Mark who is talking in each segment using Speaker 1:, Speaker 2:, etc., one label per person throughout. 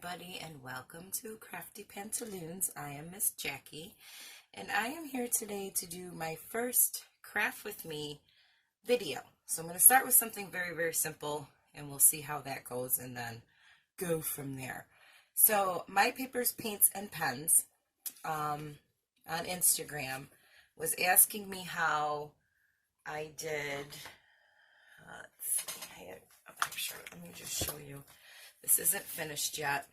Speaker 1: everybody, and welcome to Crafty Pantaloons. I am Miss Jackie, and I am here today to do my first craft with me video. So I'm going to start with something very, very simple, and we'll see how that goes, and then go from there. So my Papers, Paints, and Pens on Instagram was asking me how I did, let's see, I have a picture. Let me just show you. This isn't finished yet.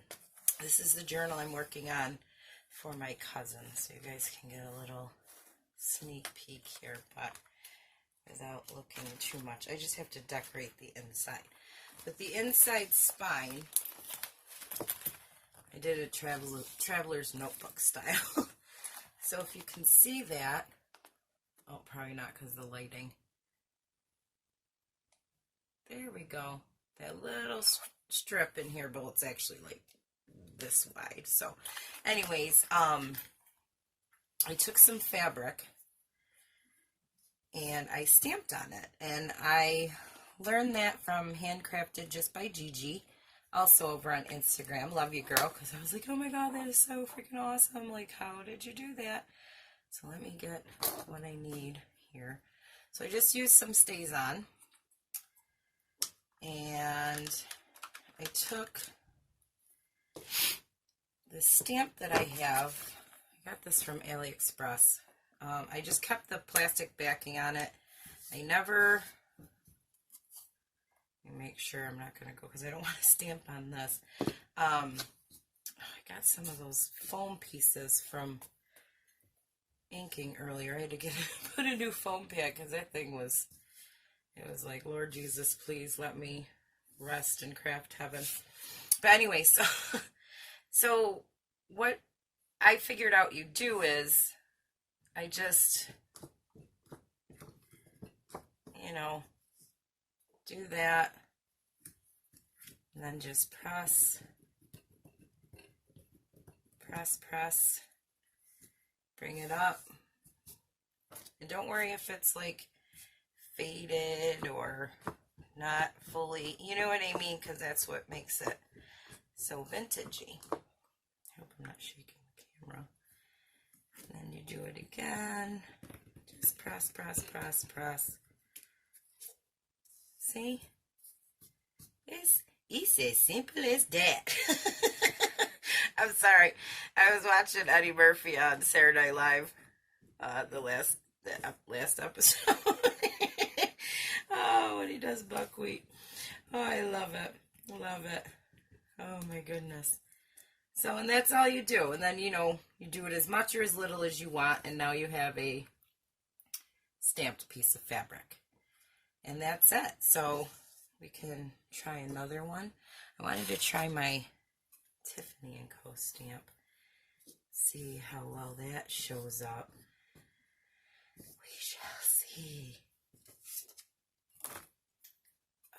Speaker 1: This is the journal I'm working on for my cousin, so you guys can get a little sneak peek here, but without looking too much. I just have to decorate the inside. But the inside spine, I did a traveler's notebook style. So if you can see that, oh, probably not because of the lighting. There we go. That little strip in here, but it's actually like this wide. So anyways, I took some fabric and I stamped on it, and I learned that from Handcrafted Just by Gigi, also over on Instagram. Love you, girl, because I was like, oh my god, that is so freaking awesome. Like, how did you do that? So let me get what I need here. So I just used some Stays On, and I took the stamp that I have. I got this from AliExpress. I just kept the plastic backing on it. I never, let me make sure I'm not going to go, because I don't want to stamp on this. I got some of those foam pieces from inking earlier. I had to put a new foam pad, because that thing was, it was like, Lord Jesus, please let me rest in craft heaven. But anyway, so what I figured out you do is, I just, you know, do that, and then just press, bring it up, and don't worry if it's like faded or not fully, you know what I mean, because that's what makes it so vintagey. I hope I'm not shaking the camera. And then you do it again. Just press. See? It's as simple as that. I'm sorry. I was watching Eddie Murphy on Saturday Night Live, the last episode. Oh, when he does buckwheat. Oh, I love it. Love it. Oh, my goodness. So, and that's all you do. And then, you know, you do it as much or as little as you want, and now you have a stamped piece of fabric. And that's it. So, we can try another one. I wanted to try my Tiffany & Co. stamp. See how well that shows up. We shall see.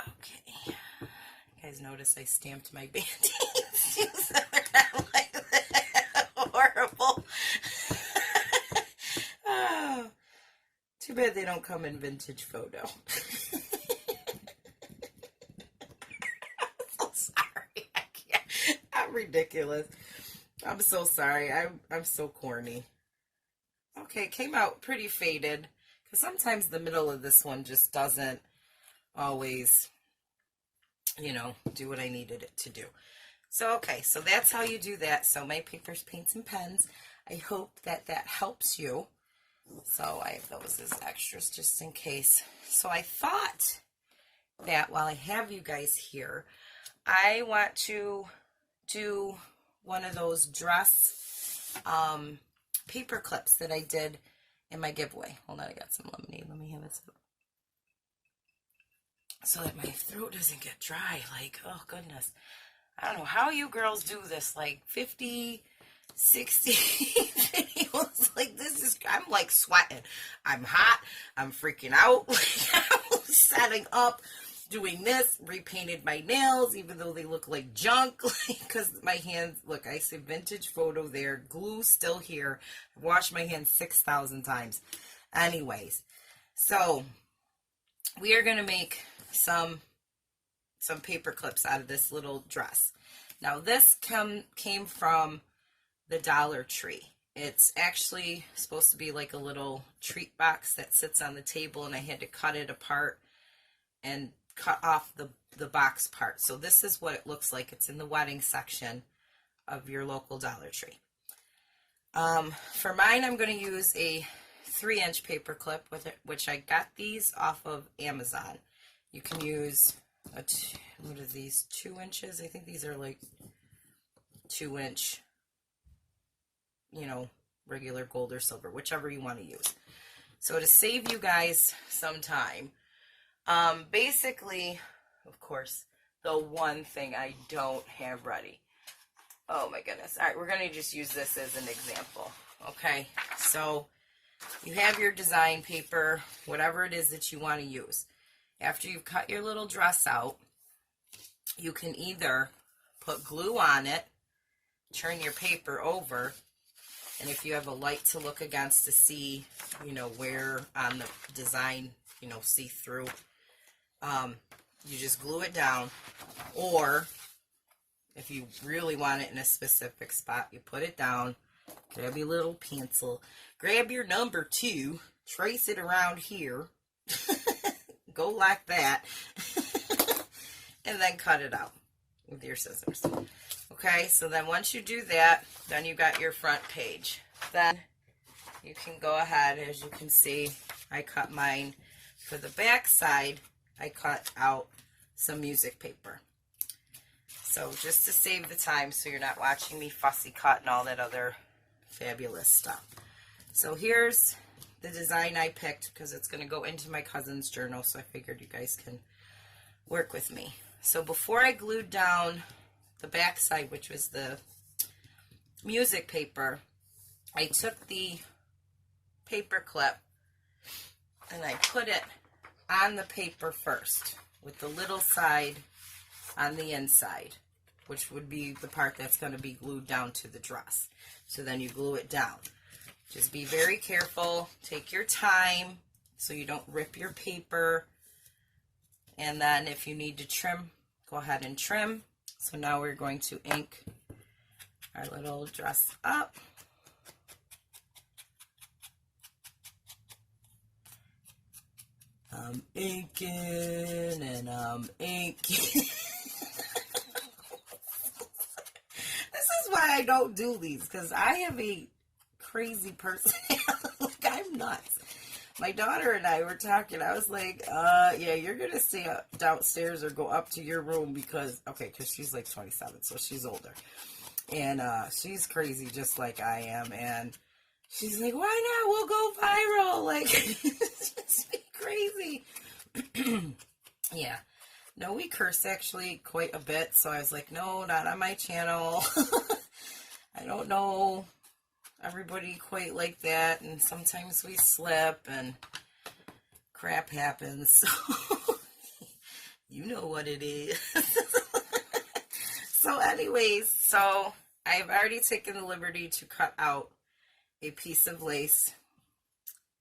Speaker 1: Okay. You guys notice I stamped my band-aids. Like that. Horrible. Oh, too bad they don't come in vintage photo. I'm so sorry. I can't. I'm ridiculous. I'm so sorry. I'm so corny. Okay, it came out pretty faded, because sometimes the middle of this one just doesn't always, you know, do what I needed it to do. So, okay, so that's how you do that. So, my Papers, Paints, and Pens. I hope that helps you. So, I have those as extras just in case. So, I thought that while I have you guys here, I want to do one of those dress paper clips that I did in my giveaway. Hold on, I got some lemonade. Let me have it so that my throat doesn't get dry. Like, oh goodness, I don't know how you girls do this, like 50, 60 videos. Like, this is, I'm like sweating. I'm hot. I'm freaking out. Like, I'm setting up, doing this, repainted my nails, even though they look like junk, because my hands, look, I see vintage photo there, glue still here. I've washed my hands 6,000 times. Anyways, so we are going to make some paper clips out of this little dress. Now this came from the Dollar Tree. It's actually supposed to be like a little treat box that sits on the table, and I had to cut it apart and cut off the box part. So this is what it looks like. It's in the wedding section of your local Dollar Tree. For mine, I'm going to use a 3-inch paper clip with it, which I got these off of Amazon. You can use what are these, 2 inches? I think these are like 2-inch, you know, regular gold or silver, whichever you want to use. So to save you guys some time, basically, of course, the one thing I don't have ready. Oh my goodness. All right, we're going to just use this as an example. Okay, so you have your design paper, whatever it is that you want to use. After you've cut your little dress out, you can either put glue on it, turn your paper over, and if you have a light to look against to see, you know, where on the design, you know, see through, you just glue it down. Or if you really want it in a specific spot, you put it down, grab your little pencil, grab your number 2, trace it around here, go like that, and then cut it out with your scissors. Okay, so then once you do that, then you got your front page. Then you can go ahead, as you can see, I cut mine. For the back side, I cut out some music paper. So just to save the time so you're not watching me fussy cut and all that other fabulous stuff. So here's the design I picked because it's going to go into my cousin's journal, so I figured you guys can work with me. So before I glued down the back side, which was the music paper, I took the paper clip and I put it on the paper first with the little side on the inside, which would be the part that's going to be glued down to the dress. So then you glue it down. Just be very careful. Take your time so you don't rip your paper. And then if you need to trim, go ahead and trim. So now we're going to ink our little dress up. I'm inking and I'm inking. This is why I don't do these, because I have a crazy personality. Like, I'm nuts. My daughter and I were talking. I was like, yeah, you're going to stay downstairs or go up to your room because she's like 27, so she's older. And she's crazy just like I am. And she's like, why not? We'll go viral. Like, just be crazy. Yeah. No, we curse actually quite a bit. So I was like, no, not on my channel. I don't know everybody quite like that, and sometimes we slip and crap happens, so you know what it is. So anyways, so I've already taken the liberty to cut out a piece of lace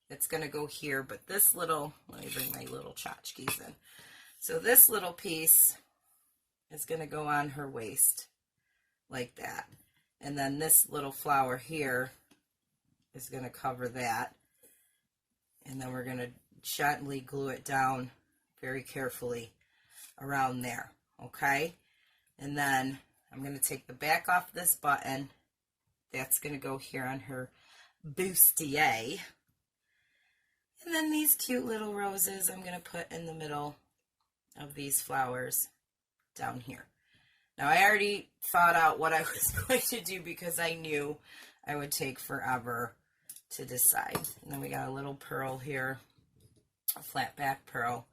Speaker 1: that's going to go here, but this little, let me bring my little tchotchkes in. So this little piece is going to go on her waist like that. And then this little flower here is going to cover that. And then we're going to gently glue it down very carefully around there. Okay? And then I'm going to take the back off this button. That's going to go here on her bustier. And then these cute little roses I'm going to put in the middle of these flowers down here. Now, I already thought out what I was going to do because I knew I would take forever to decide. And then we got a little pearl here, a flat back pearl,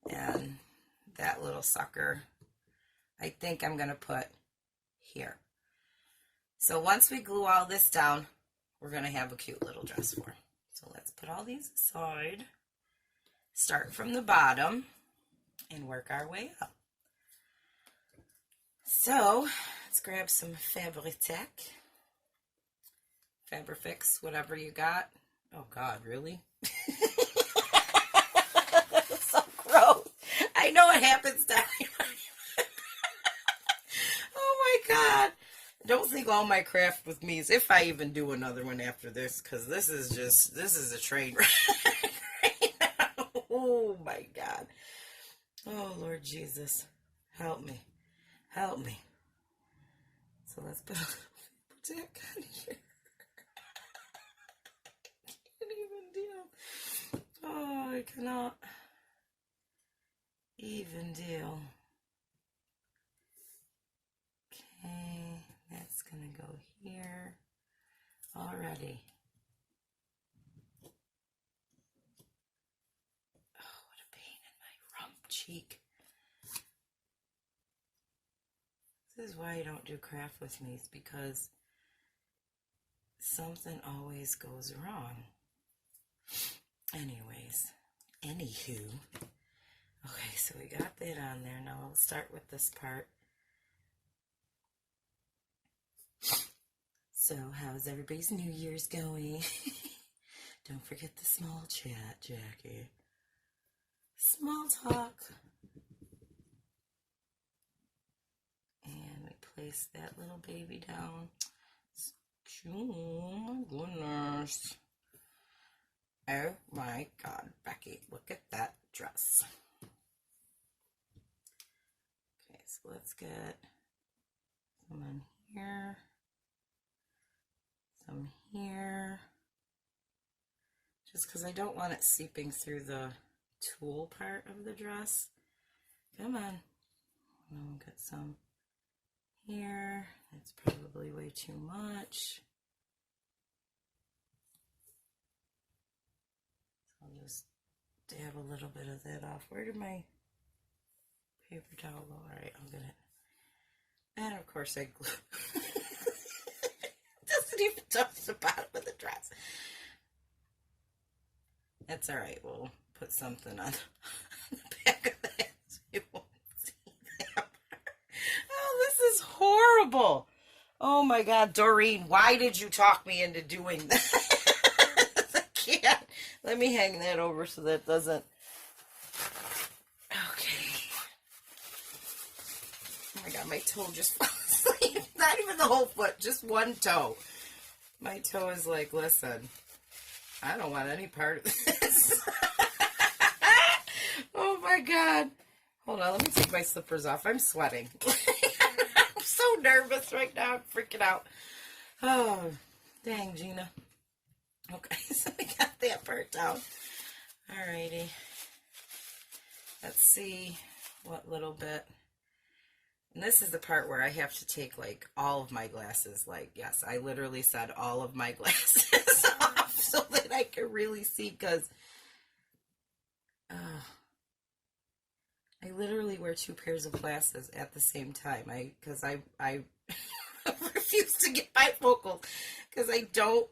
Speaker 1: and that little sucker I think I'm going to put here. So once we glue all this down, we're going to have a cute little dress for her. So let's put all these aside, start from the bottom, and work our way up. So, let's grab some Fabrifix, whatever you got. Oh God, really? So gross. I know it happens to everybody. Oh think all my craft with me's, if I even do another one after this, because this is a train wreck right now. Oh my God. Oh Lord Jesus. Help me. Help me. So let's put a little tack on here. I can't even deal. Oh, I cannot even deal. Okay, that's gonna go here already. Oh, what a pain in my rump cheek. This is why I don't do craft with me, it's because something always goes wrong. Anyways, anywho. Okay, so we got that on there. Now I'll start with this part. So, how's everybody's New Year's going? Don't forget the small chat, Jackie. Small talk. And we place that little baby down. Oh my goodness. Oh my God, Becky, look at that dress. Okay, so let's get some in here. Some here, just because I don't want it seeping through the tulle part of the dress. Come on. We'll get some here. That's probably way too much. So I'll just dab a little bit of that off. Where did my paper towel go? All right, I'll get it. And of course I glue. Doesn't even touch the bottom of the dress. That's all right. We'll put something on the back of that so you won't see that. Oh, this is horrible. Oh my God, Doreen, why did you talk me into doing that? I can't. Let me hang that over so that doesn't. Okay. Oh my God, my toe just fell asleep. Not even the whole foot, just one toe. My toe is like, listen, I don't want any part of this. Oh my God. Hold on, let me take my slippers off. I'm sweating. I'm so nervous right now. I'm freaking out. Oh, dang, Gina. Okay, so we got that part down. Alrighty. Let's see what little bit. And this is the part where I have to take, like, all of my glasses. Like, yes, I literally said all of my glasses off so that I can really see, because I literally wear 2 pairs of glasses at the same time. Because I refuse to get bifocals because I don't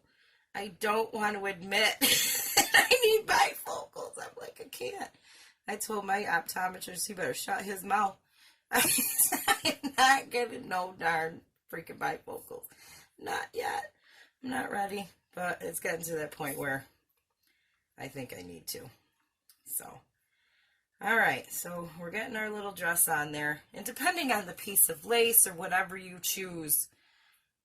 Speaker 1: want to admit that I need bifocals. I'm like, I can't. I told my optometrist he better shut his mouth. I'm not getting no darn freaking bifocals. Not yet. I'm not ready. But it's getting to that point where I think I need to. So, alright. So, we're getting our little dress on there. And depending on the piece of lace or whatever you choose,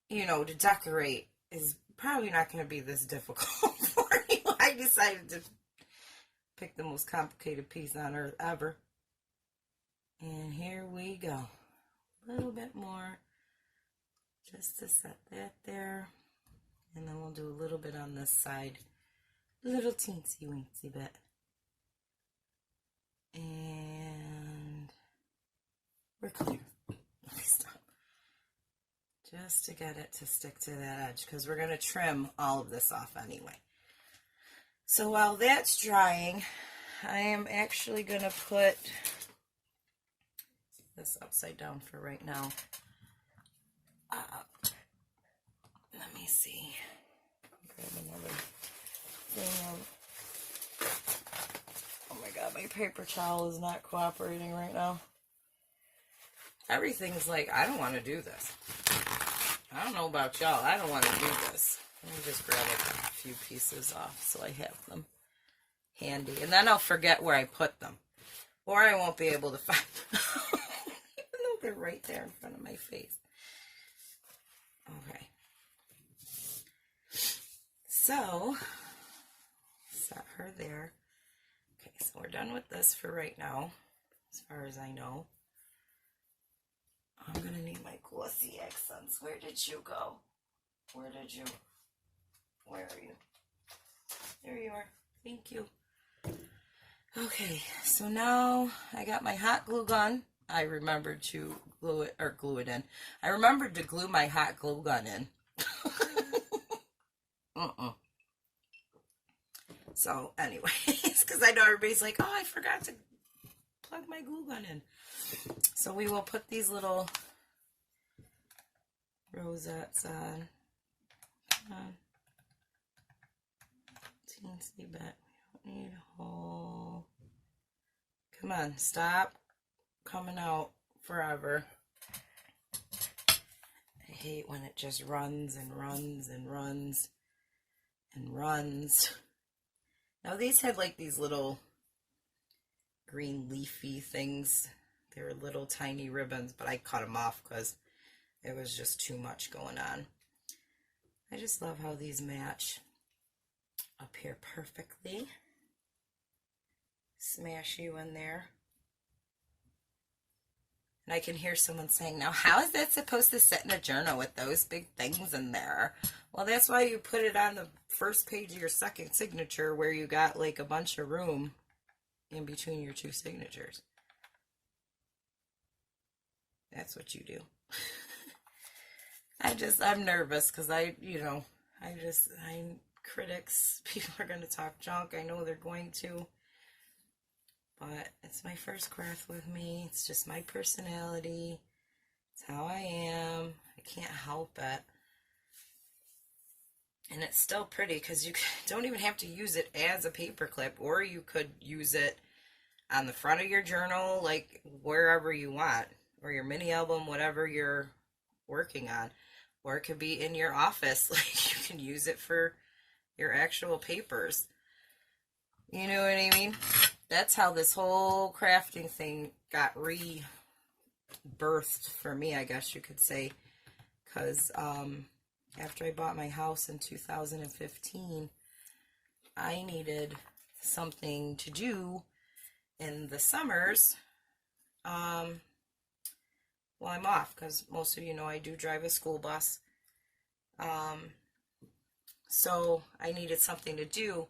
Speaker 1: you know, to decorate is probably not going to be this difficult for you. I decided to pick the most complicated piece on earth ever. And here we go. A little bit more just to set that there. And then we'll do a little bit on this side. A little teensy weensy bit. And we're clear. Let me stop. Just to get it to stick to that edge, because we're going to trim all of this off anyway. So while that's drying, I am actually going to put this upside down for right now. Let me see. Grab another thing of, oh my God, my paper towel is not cooperating right now. Everything's like, I don't want to do this. I don't know about y'all. I don't want to do this. Let me just grab a few pieces off so I have them handy. And then I'll forget where I put them. Or I won't be able to find them. Even though they're right there in front of my face. Okay. So, set her there. Okay, so we're done with this for right now, as far as I know. I'm going to need my glossy accents. Where did you go? Where are you? There you are. Thank you. Okay, so now I got my hot glue gun. I remembered to glue it in. I remembered to glue my hot glue gun in. So anyways, because I know everybody's like, oh, I forgot to plug my glue gun in. So we will put these little rosettes on. Come on. Teensy bit. We don't need a whole. Come on, stop coming out forever. I hate when it just runs and runs and runs and runs. Now these had like these little green leafy things. They were little tiny ribbons, but I cut them off because it was just too much going on. I just love how these match up here perfectly. Smash you in there. And I can hear someone saying, now how is that supposed to sit in a journal with those big things in there? Well, that's why you put it on the first page of your second signature where you got like a bunch of room in between your two signatures. That's what you do. I'm nervous because critics, people are going to talk junk. I know they're going to. But it's my first craft with me. It's just my personality. It's how I am. I can't help it. And it's still pretty because you don't even have to use it as a paperclip, or you could use it on the front of your journal, like wherever you want, or your mini album, whatever you're working on. Or it could be in your office, like you can use it for your actual papers. You know what I mean? That's how this whole crafting thing got rebirthed for me, I guess you could say. Because after I bought my house in 2015, I needed something to do in the summers while I'm off. Because most of you know I do drive a school bus. So I needed something to do.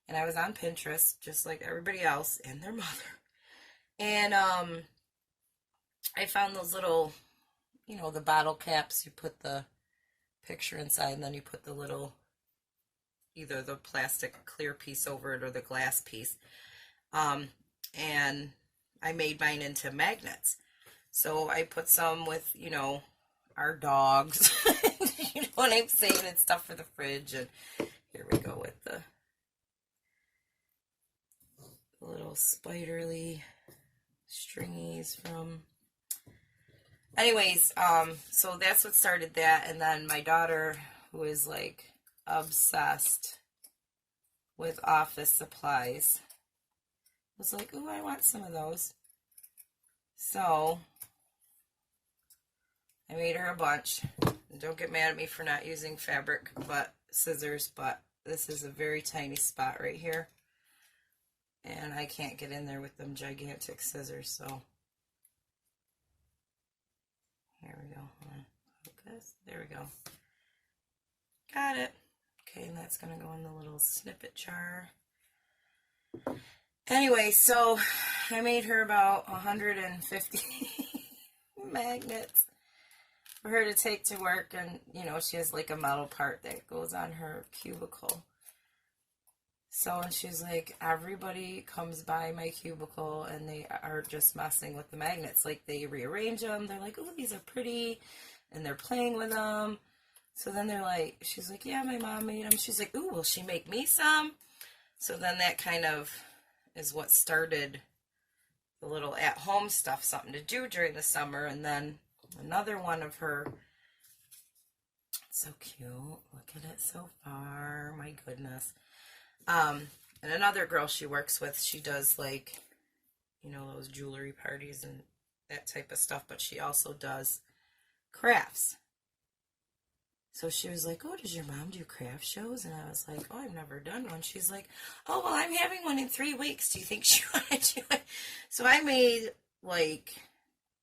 Speaker 1: And I was on Pinterest, just like everybody else and their mother. And I found those little, the bottle caps. You put the picture inside, and then you put the little, either the plastic clear piece over it or the glass piece. And I made mine into magnets. So I put some with, our dogs. You know what I'm saying? And stuff for the fridge. And here we go with the little spiderly stringies from. Anyways, so that's what started that. And then my daughter, who is like obsessed with office supplies, was like, ooh, I want some of those. So I made her a bunch. And don't get mad at me for not using fabric but scissors, but this is a very tiny spot right here. And I can't get in there with them gigantic scissors, so here we go. Focus. There we go. Got it. Okay, and that's going to go in the little snippet jar. Anyway, so I made her about 150 magnets for her to take to work, and she has like a metal part that goes on her cubicle. So, and she's like, everybody comes by my cubicle and they are just messing with the magnets. Like, they rearrange them. They're like, oh, these are pretty. And they're playing with them. So then they're like, she's like, yeah, my mom made them. She's like, ooh, will she make me some? So then that kind of is what started the little at-home stuff, something to do during the summer. And then another one of her, so cute. Look at it so far. My goodness. And another girl she works with, she does like, those jewelry parties and that type of stuff, but she also does crafts. So she was like, oh, does your mom do craft shows? And I was like, oh, I've never done one. She's like, oh, well, I'm having one in 3 weeks. Do you think she want to do it? So I made, like,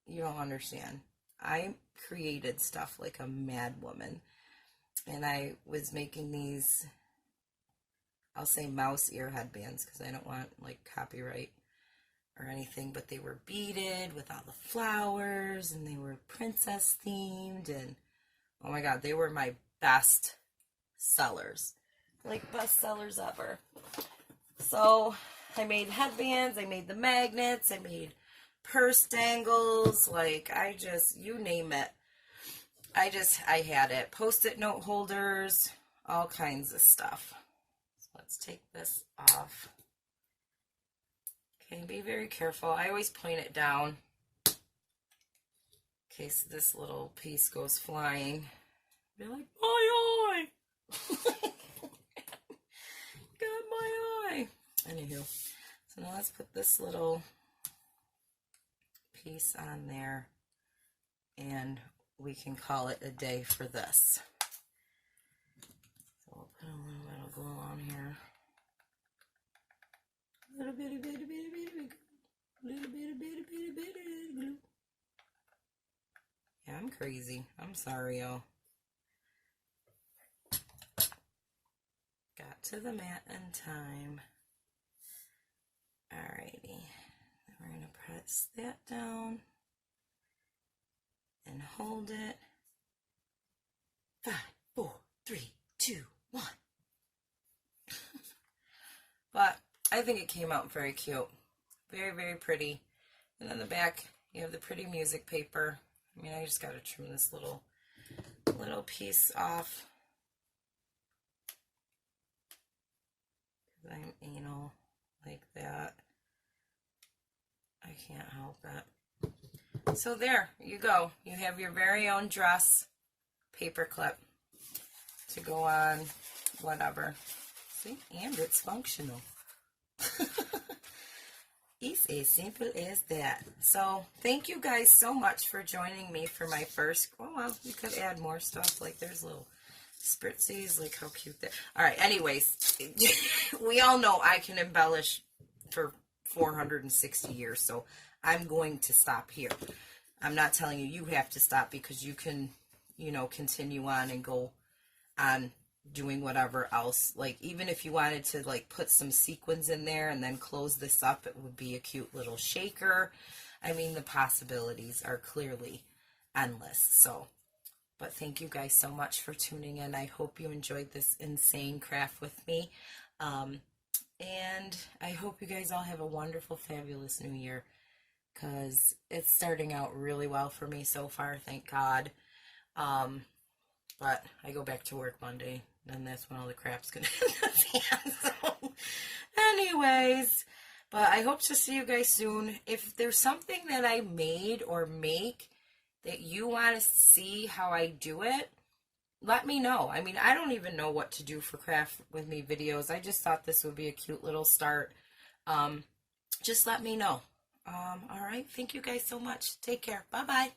Speaker 1: you don't understand. I created stuff like a mad woman. And I was making these, I'll say mouse ear headbands because I don't want, like, copyright or anything. But they were beaded with all the flowers and they were princess themed and oh my God, they were my best sellers. Like best sellers ever. So I made headbands, I made the magnets, I made purse dangles, like you name it. I had it. Post-it note holders, all kinds of stuff. So let's take this off. Okay, be very careful. I always point it down in case this little piece goes flying. Be like, my eye! Got my eye! Anywho, so now let's put this little piece on there and we can call it a day for this. So we'll put a little bit of glue on here. Little bitty glue. Yeah, I'm crazy. I'm sorry, y'all. Got to the mat in time. Alrighty. Then we're going to press that down and hold it. 5, 4, 3, 2, 1. But I think it came out very cute. Very, very pretty. And on the back, you have the pretty music paper. I mean, I just got to trim this little piece off. I'm anal like that. I can't help it. So there you go. You have your very own dress paperclip to go on whatever. See? And it's functional. It's as simple as that. So thank you guys so much for joining me for my first, oh well, you could add more stuff. Like there's little spritzies, like how cute that. All right, anyways, we all know I can embellish for 460 years, so I'm going to stop here. I'm not telling you you have to stop because you can, you know, continue on and go on doing whatever else. Like even if you wanted to like put some sequins in there and then close this up, it would be a cute little shaker. I mean, the possibilities are clearly endless. So but thank you guys so much for tuning in. I hope you enjoyed this insane craft with me. And I hope you guys all have a wonderful, fabulous new year because it's starting out really well for me so far, thank God. But I go back to work Monday, and that's when all the crap's going to hit the fan. So, anyways, but I hope to see you guys soon. If there's something that I made or make that you want to see how I do it, let me know. I mean, I don't even know what to do for craft with me videos. I just thought this would be a cute little start. Just let me know. All right. Thank you guys so much. Take care. Bye-bye.